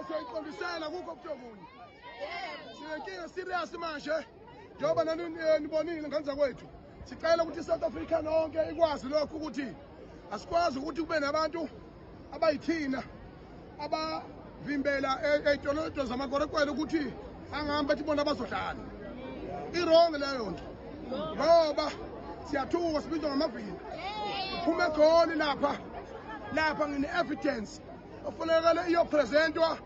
Siyaqondisela kukho kuyokunye. Sinenkinga serious manje. Njengoba nibonile ngenza kwethu. Sicela ukuthi South Africa nonke ikwazi lokho ukuthi asikwazi ukuthi kube nabantu abayithina abavimbela etoloto zamakorekwele ukuthi angahambe ethi bona bazodlala. Irong leyo nto. Ngoba siyathuka sibizwa ngamavini. Kuphume goli lapha ngine evidence ofanele iyopresentwa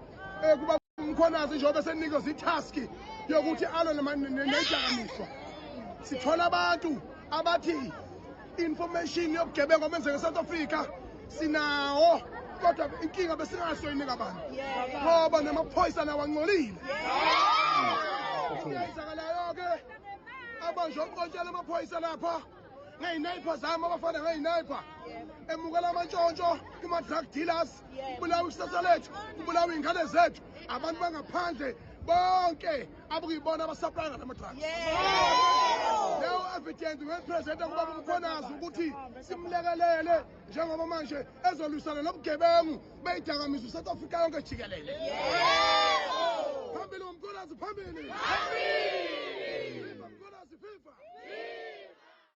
kuba umkhonazi njengoba seninikeza itask yokuthi alwe nedakamizwa. Sithola abantu abathi information yobugebengu obenzeka eSouth Africa sinawo kodwa inkinga besingasoyinika abantu ngoba namaphoyisa nawo angcolile. Isakalayo ke abanje oqontshela amaphoyisa lapha ngeyinayipha zami abafana ngeyinayipha emukela amantshontsho kuma-drug dealers kubulawa ikusasa lethu kubulawa iy'ngane zethu abantu bangaphandle bonke abukuyibona abasaplaya nama-drugs. Leyo evidence ngeyipresenta kubaba umkhonazi ukuthi simlekelele njengoba manje ezolwisana nobugebengu beyidakamizwa iSouth Africa yonke jikelele. Phambili umkhonazi phambili.